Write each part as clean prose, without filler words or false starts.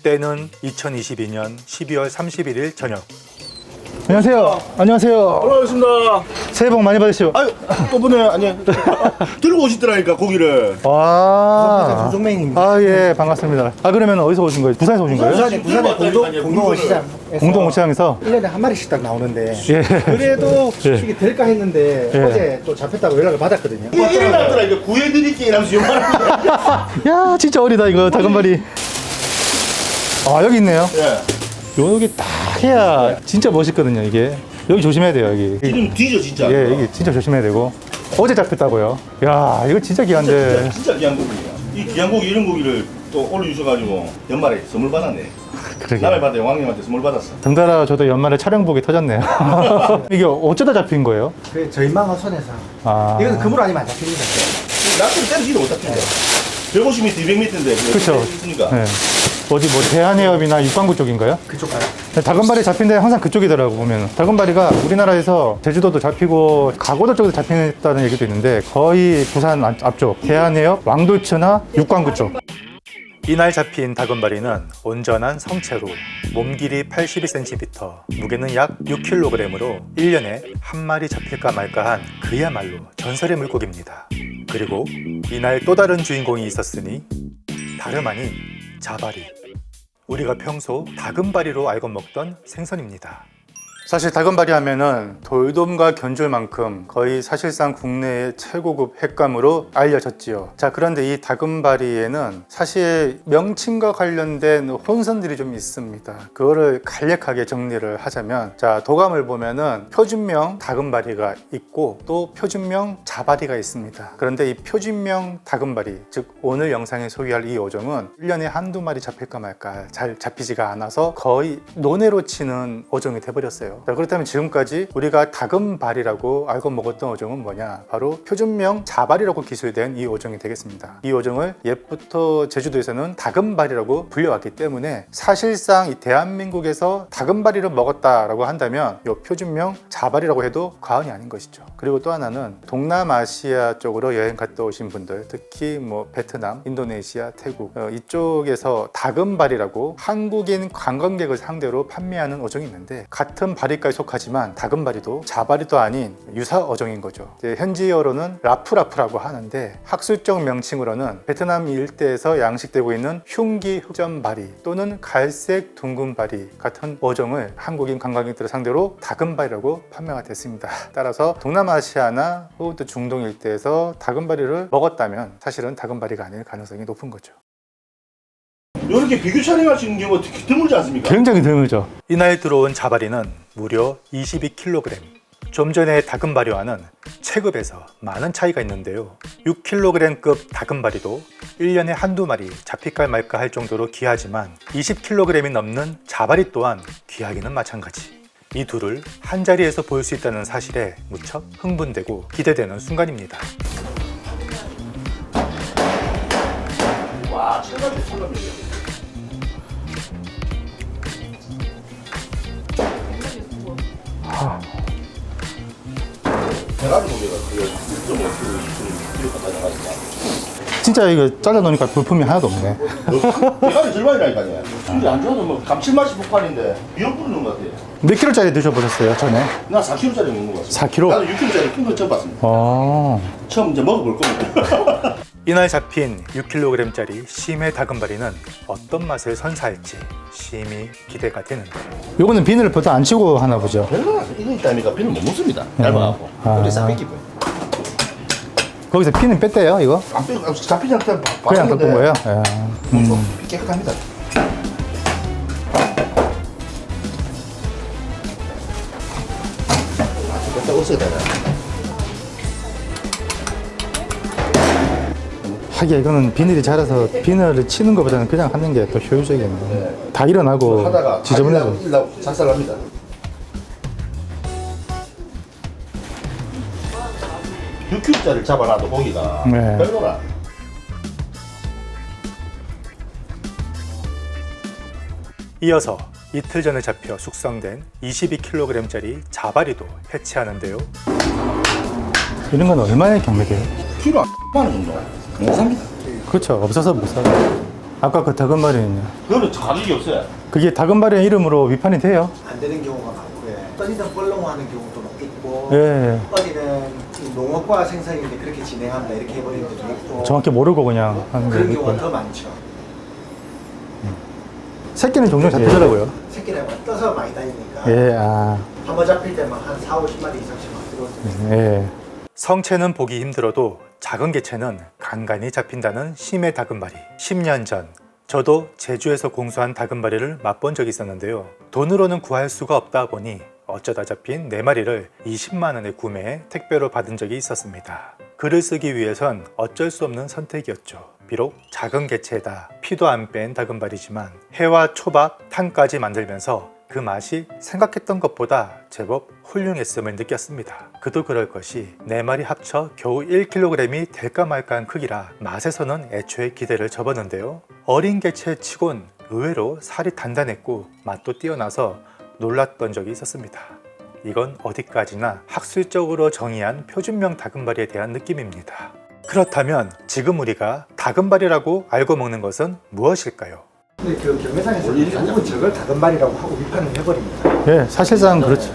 때는 2022년 12월 31일 저녁. 안녕하세요. 안녕하세요. 반갑습니다. 새해 복 많이 받으시오. 아유, 또 보네. 아니, 들고 오시더라니까, 고기를. 와. 조종맹입니다. 아, 예, 반갑습니다. 아, 그러면 어디서 오신 거예요? 부산에서 오신 거예요? 부산의 공동시장에서 공동시장에서? 1년에 한 마리씩 딱 나오는데 예. 그래도 예. 이게 될까 했는데 예. 어제 또 잡혔다고 연락을 받았거든요. 이게 이래 놨더라니까, 구해드릴게 이러면서 연말합니다. 야, 진짜 어리다, 이거, 다금바리. 아, 여기 있네요. 예. 여기 딱 해야 진짜 멋있거든요, 이게. 여기 조심해야 돼요, 여기. 이름 뒤져, 진짜. 예, 이게 진짜 조심해야 되고. 어제 잡혔다고요? 야, 이거 진짜 귀한데. 진짜 귀한 고기야. 이 귀한 고기, 이런 고기를 또 올려주셔가지고 연말에 선물 받았네. 그러게. 남의 받아 왕님한테 선물 받았어. 덩달아 저도 연말에 촬영복이 터졌네요. 이게 어쩌다 잡힌 거예요? 그 저희 망어 손에서 아. 이건 그물 아니면 안 잡힙니다. 낙지를 때리지도 못했는데. 150m, 200m인데. 그쵸. 있으니까. 네. 어디 뭐 대한해협이나 육관구 쪽인가요? 그쪽 가요. 다금바리 잡힌 데 항상 그쪽이더라고 보면. 다금바리가 우리나라에서 제주도도 잡히고 강원도 쪽에도 잡힌다는 얘기도 있는데 거의 부산 앞쪽 대한해협 왕도처나 육관구 쪽. 이날 잡힌 다금바리는 온전한 성체로 몸 길이 82cm, 무게는 약 6kg으로 1년에 한 마리 잡힐까 말까한 그야말로 전설의 물고기입니다. 그리고 이날 또 다른 주인공이 있었으니 다름 아닌 자바리. 우리가 평소 다금바리로 알고 먹던 생선입니다. 사실 다금바리 하면은 돌돔과 견줄만큼 거의 사실상 국내의 최고급 횟감으로 알려졌지요. 자, 그런데 이 다금바리에는 사실 명칭과 관련된 혼선들이 좀 있습니다. 그거를 간략하게 정리를 하자면, 자, 도감을 보면은 표준명 다금바리가 있고 또 표준명 자바리가 있습니다. 그런데 이 표준명 다금바리, 즉 오늘 영상에 소개할 이 어종은 1년에 한두 마리 잡힐까 말까 잘 잡히지가 않아서 거의 논해로 치는 어종이 돼버렸어요. 자, 그렇다면 지금까지 우리가 다금바리라고 알고 먹었던 어종은 뭐냐? 바로 표준명 자바리라고 기술된 이 어종이 되겠습니다. 이 어종을 옛부터 제주도에서는 다금바리라고 불려왔기 때문에 사실상 이 대한민국에서 다금바리를 먹었다라고 한다면 이 표준명 자바리라고 해도 과언이 아닌 것이죠. 그리고 또 하나는 동남아시아 쪽으로 여행 갔다 오신 분들, 특히 뭐 베트남, 인도네시아, 태국 이쪽에서 다금바리라고 한국인 관광객을 상대로 판매하는 어종이 있는데 같은 바리까지 속하지만 다금바리도 자바리도 아닌 유사 어종인 거죠. 현지어로는 라프라프라고 하는데 학술적 명칭으로는 베트남 일대에서 양식되고 있는 흉기 흑점바리 또는 갈색 둥근바리 같은 어종을 한국인 관광객들을 상대로 다금바리라고 판매가 됐습니다. 따라서 동남아시아나 혹은 또 중동 일대에서 다금바리를 먹었다면 사실은 다금바리가 아닐 가능성이 높은 거죠. 이렇게 비교 촬영할 수 있는 경우가 드물지 않습니까? 굉장히 드물죠. 이날 들어온 자바리는 무려 22kg. 좀 전에 다금바리와는 체급에서 많은 차이가 있는데요. 6kg급 다금바리도 1년에 한두 마리 잡힐까 말까 할 정도로 귀하지만 20kg이 넘는 자바리 또한 귀하기는 마찬가지. 이 둘을 한자리에서 볼 수 있다는 사실에 무척 흥분되고 기대되는 순간입니다. 와, 철갑이. 대가리 고기가 그게 1.5kg 갖다 나가니까. 진짜 이거 잘라놓으니까 볼품이 하나도 없네. 대가리 절반이라니까요. 술이 안 좋아도 뭐 감칠맛이 폭발인데 미역 뿌리는 것 같아요. 몇 킬로짜리 드셔보셨어요, 전에? 나 4kg짜리 먹는 것 같습니다. 4kg? 나는 6kg짜리 큰 건 처음 봤습니다. 처음 이제 먹어볼 겁니다. 이날 잡힌 6kg짜리 심해 다금바리는 어떤 맛을 선사할지 심히 기대가 되는데요. 요거는 비늘을 보통 안 치고 하나 보죠. 별로 이거 있다니까 비는 못 먹습니다. 얇아갖고. 우리 싹 뺏기고요. 거기서 피는 뺐대요, 이거? 안 빼고 잡히지 않다. 그냥 깎은 거예요? 좀 깨끗합니다. 일단 없애다가. 하기야 이거는 비늘이 자라서 비늘을 치는 것보다는 그냥 하는 게 더 효율적이겠네. 다 일어나고 하다가 지저분해져. 작살납니다. 육킬짜리를 잡아놔도 고기가 네. 별로라. 이어서 이틀 전에 잡혀 숙성된 22kg짜리 자바리도 해체하는데요. 이런 건 얼마에 경매돼요? 키로 10,000원 정도. 못 삽니다. 그렇죠. 없어서 못 사요. 아까 그 다금바리는요? 그거는 가격이 없어요. 그게 다금바리 이름으로 위판이 돼요? 안 되는 경우가 많고요. 어디든 뻘렁하는 경우도 있고, 예. 어디는 이 농업과 생산인데 그렇게 진행한다 이렇게 해버리는 것도 있고, 정확히 모르고 그냥 하는 그런 게 경우가 있고. 더 많죠. 새끼는 종종 잡히더라고요. 새끼랑 떠서 많이 다니니까 예, 아, 한 번 잡힐 때만 한 4, 50마리 이상씩 막 들어오거든요. 예. 성체는 보기 힘들어도 작은 개체는 간간히 잡힌다는 심해 다금바리. 10년 전 저도 제주에서 공수한 다금바리를 맛본 적이 있었는데요. 돈으로는 구할 수가 없다 보니 어쩌다 잡힌 4마리를 20만 원에 구매해 택배로 받은 적이 있었습니다. 글을 쓰기 위해선 어쩔 수 없는 선택이었죠. 비록 작은 개체다 피도 안 뺀 다금바리지만 회와 초밥, 탕까지 만들면서 그 맛이 생각했던 것보다 제법 훌륭했음을 느꼈습니다. 그도 그럴 것이 4마리 합쳐 겨우 1kg이 될까 말까한 크기라 맛에서는 애초에 기대를 접었는데요. 어린 개체치곤 의외로 살이 단단했고 맛도 뛰어나서 놀랐던 적이 있었습니다. 이건 어디까지나 학술적으로 정의한 표준명 다금바리에 대한 느낌입니다. 그렇다면 지금 우리가 다금바리라고 알고 먹는 것은 무엇일까요? 근데 그 경매상에서 대부분 저걸 다금바리라고 하고 위판을 해버립니다. 예, 사실상 그렇죠.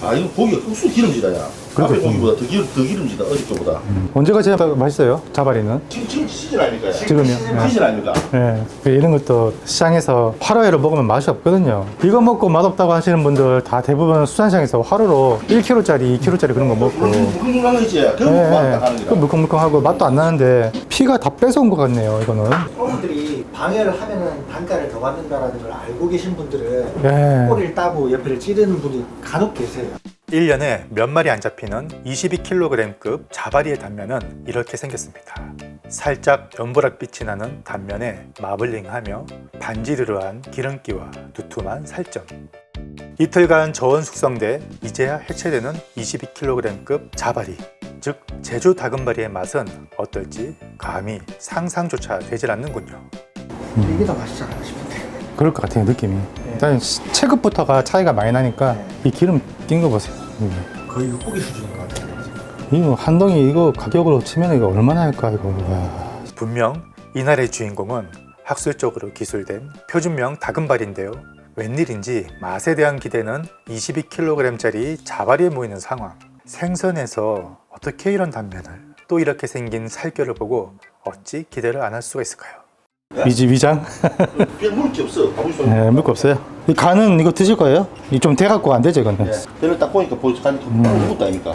아 이거 고기가 흑수 기름지다 야. 그렇죠. 앞에 고기보다 더 기름지다 어저께보다. 언제가 제일 맛있어요? 자바리는? 지금 시즌 아닙니까? 지금요? 예. 시즌 아닙니까? 예, 이런 것도 시장에서 화로회로 먹으면 맛이 없거든요. 이거 먹고 맛없다고 하시는 분들 다 대부분 수산시장에서 화로로 1kg짜리, 2kg짜리 그런 거 먹고. 물컹물컹한 거 있지. 그런 예, 거 하는 그 거라. 물컹물컹하고 맛도 안 나는데 피가 다 뺏어온 것 같네요, 이거는. 어머들이 방해를 하면은 단가를 더 받는다라는 걸 알고 계신 분들은 예. 꼬리를 따고 옆에를 찌르는 분이 간혹 계세요. 1년에 몇 마리 안 잡히는 22kg급 자바리의 단면은 이렇게 생겼습니다. 살짝 연보랏빛이 나는 단면에 마블링하며 반지르르한 기름기와 두툼한 살점. 이틀간 저온 숙성돼 이제야 해체되는 22kg급 자바리. 즉 제주 다금바리의 맛은 어떨지 감히 상상조차 되질 않는군요. 이게 더 맛있지 않나 싶은데. 그럴 것 같아요, 느낌이. 일단 체급부터가 차이가 많이 나니까 이 기름 띈 거 보세요. 거의 육고기 수준인 것 같아요. 이거 한 덩이 이거 가격으로 치면 이거 얼마나 할까 이거. 와. 분명 이날의 주인공은 학술적으로 기술된 표준명 다금바리인데요. 웬일인지 맛에 대한 기대는 22kg짜리 자바리에 모이는 상황. 생선에서 어떻게 이런 단면을 또 이렇게 생긴 살결을 보고 어찌 기대를 안 할 수가 있을까요? 위장? 그냥 물을 게 없어. 가보시죠. 네, 물거 없어요. 이 간은 이거 드실 거예요? 이 좀 돼갖고 안 되죠, 이거는. 얘를 딱 보니까 보이지 간이 묵었다 아닙니까?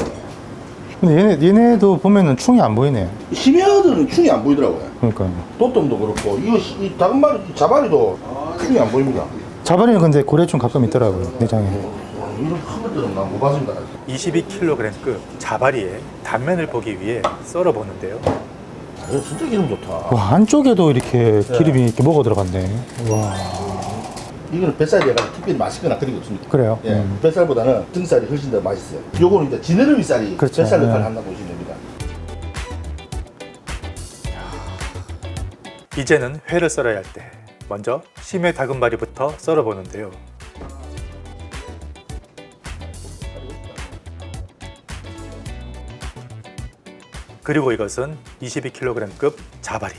근데 얘네도 보면은 충이 안 보이네. 심해어들은 충이 안 보이더라고요. 그러니까. 도톰도 그렇고 이 다금바리 자바리도 충이 안 보입니다. 자바리는 근데 고래충 가끔 있더라고요, 내장에. 이런 큰 것들은 난 못 봤습니다. 22kg급 자바리의 단면을 보기 위해 썰어보는데요. 이거 진짜 기름 좋다. 와, 안쪽에도 이렇게 기름이 이렇게 먹어 들어갔네. 와, 이거는 뱃살이 약간 특별히 맛있거나 그런 게 없습니다. 그래요? 예, 뱃살보다는 등살이 훨씬 더 맛있어요. 요거는 이제 지느러미 쌀이 그렇죠. 뱃살 역할을 네. 한다고 보시면 됩니다. 이제는 회를 썰어야 할 때 먼저 심해 다금바리부터 썰어보는데요. 그리고 이것은 22kg급 자바리.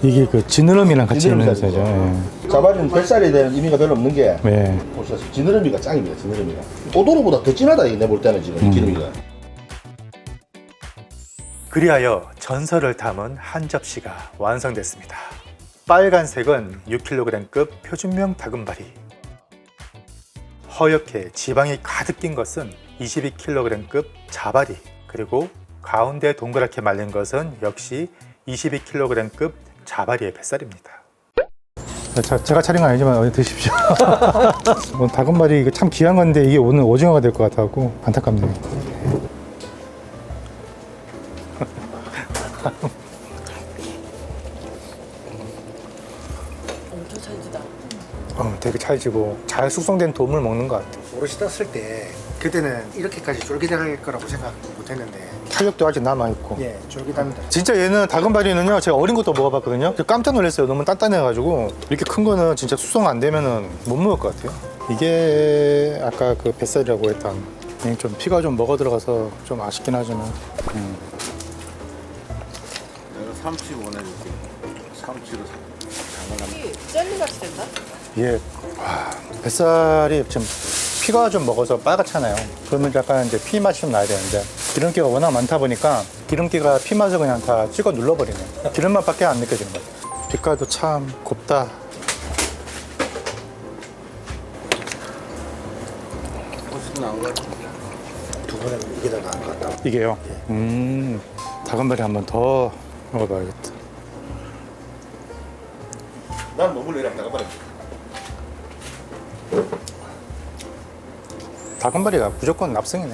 이게 그 지느러미랑 같이 있는 지느러미 거죠. 자바리는 뱃살에 대한 의미가 별로 없는 게 예. 보시다시피 지느러미가 짱입니다. 지느러미가 오도로보다 더 진하다 이내 볼 때는 지금 이 기름이가. 그리하여 전설을 담은 한 접시가 완성됐습니다. 빨간색은 6kg급 표준명 다금바리. 허옇게 지방이 가득 낀 것은 22kg급 자바리. 그리고 가운데 동그랗게 말린 것은 역시 22kg급 자바리의 뱃살입니다. 제가 차린 건 아니지만 어디 드십시오. 다금바리 이거 참 귀한 건데 이게 오늘 오징어가 될 것 같아갖고 안타깝네요. 엄청 찰지다. 되게 찰지고 잘 숙성된 돔을 먹는 것 같아요. 오롯이 떴을 때 그때는 이렇게까지 쫄깃할 거라고 생각 못했는데 탄력도 아직 남아있고. 예, 쫄깃합니다. 진짜 얘는 다금바리는요, 제가 어린 것도 먹어봤거든요. 깜짝 놀랐어요. 너무 단단해가지고 이렇게 큰 거는 진짜 숙성 안 되면은 못 먹을 것 같아요. 이게 아까 그 뱃살이라고 했던 좀 피가 좀 먹어 들어가서 좀 아쉽긴 하지만 삼치 보내줄게. 삼치로 장난하면. 젤리같이 된다? 이게 뱃살이 지금 피가 좀 먹어서 빨갛잖아요. 그러면 약간 이제 피 맛이 좀 나야 되는데 기름기가 워낙 많다 보니까 기름기가 피 맛을 그냥 다 찍어 눌러버리네. 기름 맛밖에 안 느껴지는 것 같아요. 빛깔도 참 곱다. 훨씬 나은 것 같아. 두 번은 이게 더 나은 것 같다. 이게요. 다금바리 한 번 더 먹어봐야겠다. 난 먹을래 이랑 나가봐라. 다금바리가 무조건 납승이네.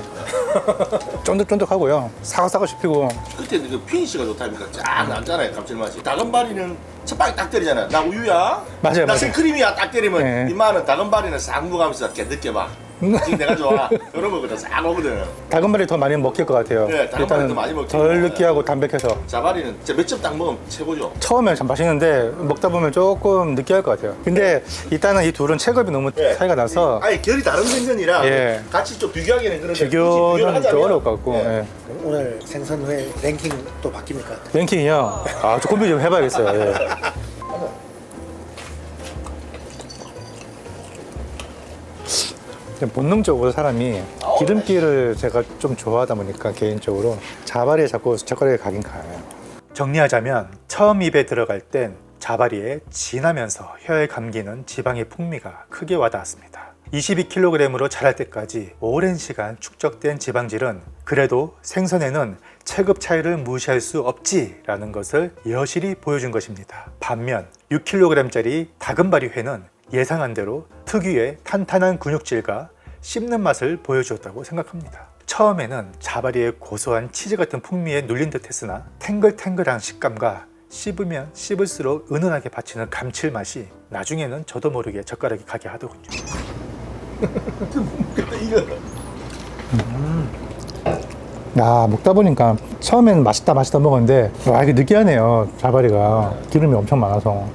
쫀득쫀득하고요. 사각사각 씹히고. 끝에 그 피니쉬가 좋다니까 쫙 남잖아요 감칠맛이. 다금바리는 첫방에 딱 때리잖아. 나 우유야. 맞아요, 나 맞아요. 생크림이야. 딱 때리면 네. 이마는 다금바리는 싹 먹으면서 이렇게 느껴봐. 지금 내가 좋아. 그런 거거든. 싹 오거든. 다금바리 더 많이 먹힐 것 같아요. 네, 다금바리 더 많이 먹힐 덜 거예요. 느끼하고 담백해서. 자바리는 진짜 몇 점 딱 먹으면 최고죠. 처음에 참 맛있는데 먹다 보면 조금 느끼할 것 같아요. 근데 일단은 이 둘은 체급이 너무 예. 차이가 나서 아니 결이 다른 생선이라 예. 같이 좀 비교하기는 그런데 비교는 좀 어려울 것 같고. 예. 예. 오늘 생선회 랭킹 또 바뀝니까? 랭킹이요? 아, 저 콤비 좀 해봐야겠어요. 예. 본능적으로 사람이 기름기를 제가 좀 좋아하다 보니까 개인적으로 자바리에 자꾸 젓가락에 가긴 가요. 정리하자면 처음 입에 들어갈 땐 자바리에 진하면서 혀에 감기는 지방의 풍미가 크게 와닿았습니다. 22kg으로 자랄 때까지 오랜 시간 축적된 지방질은 그래도 생선에는 체급 차이를 무시할 수 없지라는 것을 여실히 보여준 것입니다. 반면 6kg짜리 다금바리 회는 예상한 대로 특유의 탄탄한 근육질과 씹는 맛을 보여주었다고 생각합니다. 처음에는 자바리의 고소한 치즈 같은 풍미에 눌린 듯 했으나 탱글탱글한 식감과 씹으면 씹을수록 은은하게 받치는 감칠맛이 나중에는 저도 모르게 젓가락이 가게 하더군요. 야, 먹다 보니까 처음에는 맛있다 먹었는데 와, 이게 느끼하네요. 자바리가 기름이 엄청 많아서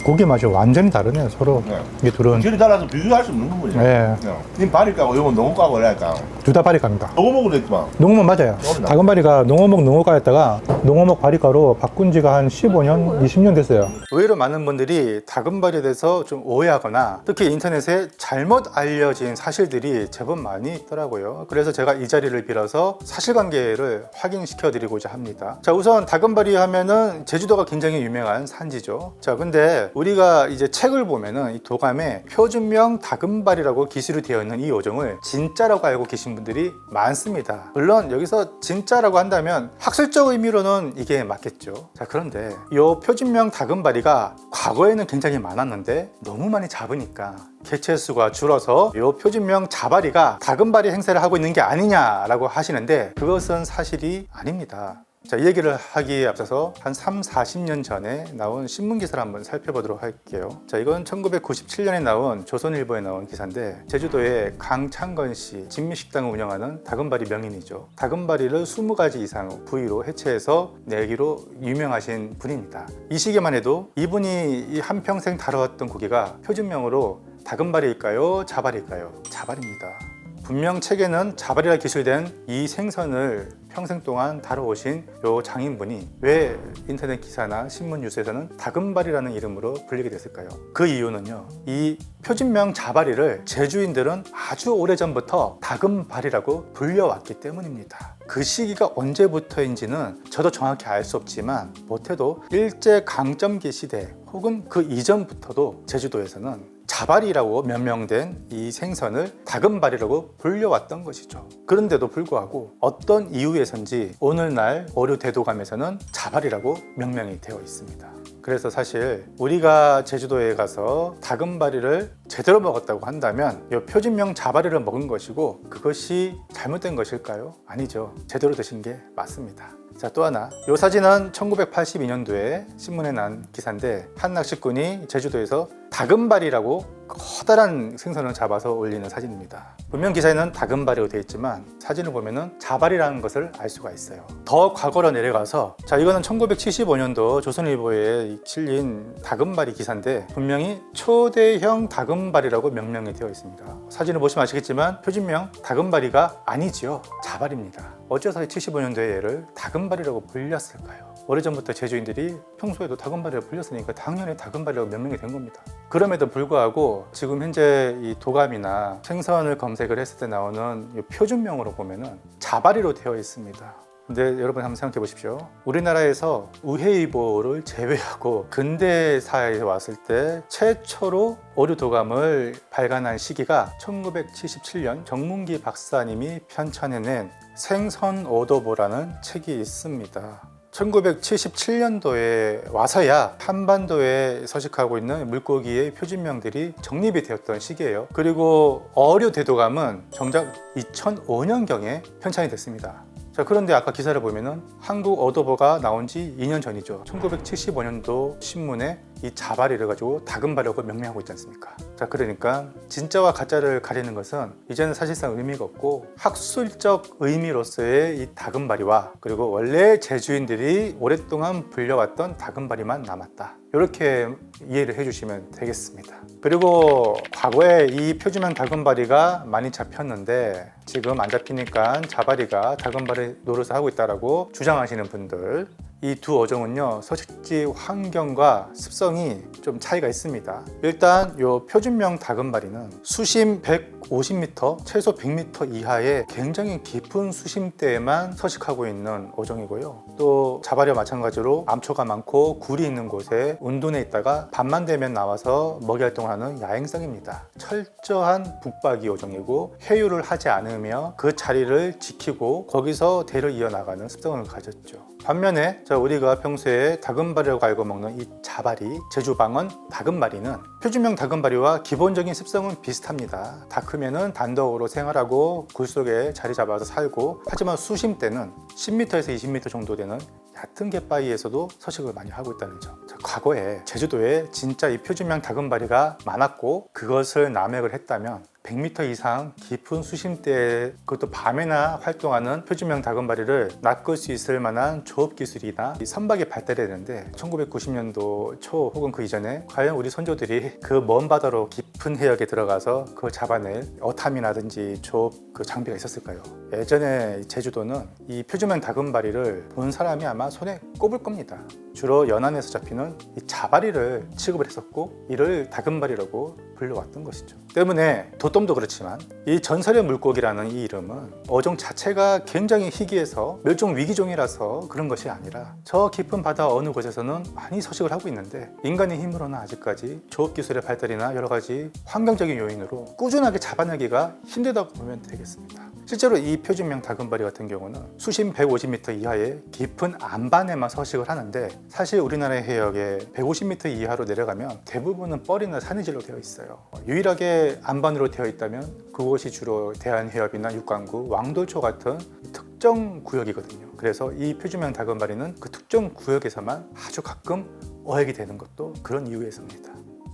고기 맛이 완전히 다르네요, 서로. 네. 이게 둘은 결이 달라서 비교할 수 없는 부분이죠. 네. 님 바리 까고 이건 농어 까고 그래야까. 둘 다 바리가입니다. 농어 먹으려 했지만. 농어목 맞아요. 어머나. 다금바리가 농어목 농어가였다가 농어목 바리가로 바꾼 지가 한 15년, 20년 됐어요. 의외로 많은 분들이 다금바리에 대해서 좀 오해하거나 특히 인터넷에 잘못 알려진 사실들이 제법 많이 있더라고요. 그래서 제가 이 자리를 빌어서 사실관계를 확인시켜 드리고자 합니다. 자, 우선 다금바리 하면은 제주도가 굉장히 유명한 산지죠. 자, 근데 우리가 이제 책을 보면은 이 도감에 표준명 다금바리라고 기술이 되어 있는 이 어종을 진짜라고 알고 계신 분들이 많습니다. 물론 여기서 진짜라고 한다면 학술적 의미로는 이게 맞겠죠. 자, 그런데 이 표준명 다금바리가 과거에는 굉장히 많았는데 너무 많이 잡으니까 개체수가 줄어서 이 표준명 자바리가 다금바리 행세를 하고 있는 게 아니냐라고 하시는데 그것은 사실이 아닙니다. 자, 이 얘기를 하기에 앞서서 한 30-40년 전에 나온 신문기사를 한번 살펴보도록 할게요. 자, 이건 1997년에 나온 조선일보에 나온 기사인데 제주도의 강창건 씨 진미식당을 운영하는 다금바리 명인이죠. 다금바리를 20가지 이상 부위로 해체해서 내기로 유명하신 분입니다. 이 시기만 해도 이분이 이 한평생 다뤄왔던 고기가 표준명으로 다금바리일까요? 자바리일까요? 자바리입니다. 분명 책에는 자바리라 기술된 이 생선을 평생 동안 다뤄오신 요 장인분이 왜 인터넷 기사나 신문 뉴스에서는 다금바리라는 이름으로 불리게 됐을까요? 그 이유는요, 이 표준명 자바리를 제주인들은 아주 오래전부터 다금바리라고 불려왔기 때문입니다. 그 시기가 언제부터인지는 저도 정확히 알 수 없지만 못해도 일제강점기 시대 혹은 그 이전부터도 제주도에서는 자바리라고 명명된 이 생선을 다금바리라고 불려왔던 것이죠. 그런데도 불구하고 어떤 이유에선지 오늘날 어류 대도감에서는 자바리라고 명명이 되어 있습니다. 그래서 사실 우리가 제주도에 가서 다금바리를 제대로 먹었다고 한다면 이 표준명 자바리를 먹은 것이고 그것이 잘못된 것일까요? 아니죠. 제대로 드신 게 맞습니다. 자, 또 하나, 이 사진은 1982년도에 신문에 난 기사인데 한 낚시꾼이 제주도에서 다금바리라고 커다란 생선을 잡아서 올리는 사진입니다. 분명 기사에는 다금바리로 되어 있지만 사진을 보면은 자바리라는 것을 알 수가 있어요. 더 과거로 내려가서, 자, 이거는 1975년도 조선일보에 실린 다금바리 기사인데 분명히 초대형 다금바리라고 명명이 되어 있습니다. 사진을 보시면 아시겠지만 표준명 다금바리가 아니지요. 자바리입니다. 어째서 75년도에 얘를 다금바리라고 불렸을까요? 오래전부터 제주인들이 평소에도 다금바리를 불렸으니까 당연히 다금바리라고 명명이 된 겁니다. 그럼에도 불구하고 지금 현재 이 도감이나 생선을 검색을 했을 때 나오는 이 표준명으로 보면은 자바리로 되어 있습니다. 근데 여러분 한번 생각해 보십시오. 우리나라에서 우회이보를 제외하고 근대사에 왔을 때 최초로 오류도감을 발간한 시기가 1977년 정문기 박사님이 편찬해낸 생선오도보라는 책이 있습니다. 1977년도에 와서야 한반도에 서식하고 있는 물고기의 표준명들이 정립이 되었던 시기예요. 그리고 어류대도감은 정작 2005년경에 편찬이 됐습니다. 자, 그런데 아까 기사를 보면은 한국 어도보가 나온 지 2년 전이죠. 1975년도 신문에 이 자바리를 가지고 다금바리라고 명명하고 있지 않습니까? 자, 그러니까 진짜와 가짜를 가리는 것은 이제는 사실상 의미가 없고 학술적 의미로서의 이 다금바리와 그리고 원래 제주인들이 오랫동안 불려왔던 다금바리만 남았다. 이렇게 이해를 해주시면 되겠습니다. 그리고 과거에 이 표준명 다금바리가 많이 잡혔는데 지금 안 잡히니까 자바리가 다금바리 노릇을 하고 있다고 주장하시는 분들, 이 두 어종은요 서식지 환경과 습성이 좀 차이가 있습니다. 일단 이 표준명 다금바리는 수심 150m, 최소 100m 이하의 굉장히 깊은 수심대에만 서식하고 있는 어종이고요. 또 자바리와 마찬가지로 암초가 많고 굴이 있는 곳에 운둔해 있다가 밤만 되면 나와서 먹이 활동하는 야행성입니다. 철저한 북박이 어종이고 회유를 하지 않으며 그 자리를 지키고 거기서 대를 이어나가는 습성을 가졌죠. 반면에 우리가 평소에 다금바리라고 알고 먹는 이 자바리, 제주방언 다금바리는 표준명 다금바리와 기본적인 습성은 비슷합니다. 다 크면은 단독으로 생활하고 굴 속에 자리 잡아서 살고, 하지만 수심대는 10m에서 20m 정도 되는 얕은 갯바위에서도 서식을 많이 하고 있다는 점. 자, 과거에 제주도에 진짜 이 표준명 다금바리가 많았고 그것을 남획을 했다면 100m 이상 깊은 수심대에 그것도 밤에나 활동하는 표준명 다금바리를 낚을 수 있을 만한 조업 기술이나 이 선박이 발달했는데 1990년도 초 혹은 그 이전에 과연 우리 선조들이 그 먼 바다로 깊은 해역에 들어가서 그걸 잡아낼 어탐이라든지 조업 그 장비가 있었을까요? 예전에 제주도는 이 표준명 다금바리를 본 사람이 아마 손에 꼽을 겁니다. 주로 연안에서 잡히는 이 자바리를 취급을 했었고 이를 다금바리라고 불려왔던 것이죠. 때문에 도톰도 그렇지만 이 전설의 물고기라는 이 이름은 어종 자체가 굉장히 희귀해서 멸종 위기종이라서 그런 것이 아니라 저 깊은 바다 어느 곳에서는 많이 서식을 하고 있는데 인간의 힘으로는 아직까지 조업 기술의 발달이나 여러 가지 환경적인 요인으로 꾸준하게 잡아내기가 힘들다고 보면 되겠습니다. 실제로 이 표준명 다금바리 같은 경우는 수심 150m 이하의 깊은 안반에만 서식을 하는데 사실 우리나라의 해역에 150m 이하로 내려가면 대부분은 뻘이나 산이질로 되어 있어요. 유일하게 안반으로 되어 있다면 그곳이 주로 대한해협이나 육관구, 왕돌초 같은 특정 구역이거든요. 그래서 이 표준명 다금바리는 그 특정 구역에서만 아주 가끔 어획이 되는 것도 그런 이유에서입니다.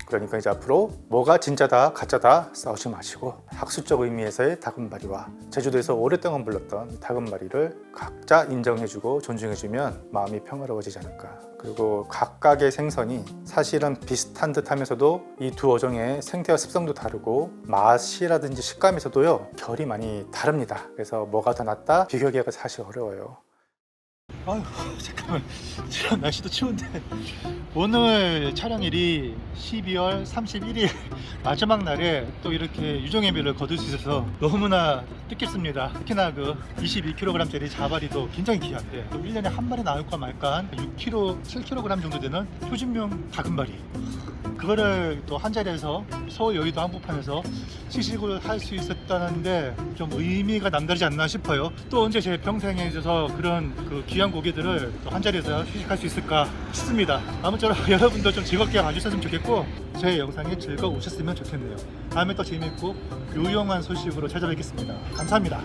그러니까 이제 앞으로 뭐가 진짜다 가짜다 싸우지 마시고 학술적 의미에서의 다금바리와 제주도에서 오랫동안 불렀던 다금바리를 각자 인정해주고 존중해주면 마음이 평화로워지지 않을까. 그리고 각각의 생선이 사실은 비슷한 듯 하면서도 이 두 어종의 생태와 습성도 다르고 맛이라든지 식감에서도요 결이 많이 다릅니다. 그래서 뭐가 더 낫다 비교하기가 사실 어려워요. 아휴, 잠깐만. 지금 날씨도 추운데 오늘 촬영일이 12월 31일 마지막 날에 또 이렇게 유종예비를 거둘 수 있어서 너무나 뜻깊습니다. 특히나 그 22kg짜리 자바리도 굉장히 귀한데 또 1년에 한 마리 나올까 말까 한 6kg, 7kg 정도 되는 표준명 다금바리, 그거를 또 한 자리에서 서울 여의도 한복판에서 시식을 할 수 있었다는데 좀 의미가 남다르지 않나 싶어요. 또 언제 제 평생에 있어서 그런 그 귀한 고기들을 또 한 자리에서 시식할 수 있을까 싶습니다. 아무쪼록 여러분도 좀 즐겁게 봐주셨으면 좋겠고 제 영상에 즐거우셨으면 좋겠네요. 다음에 또 재미있고 유용한 소식으로 찾아뵙겠습니다. 감사합니다.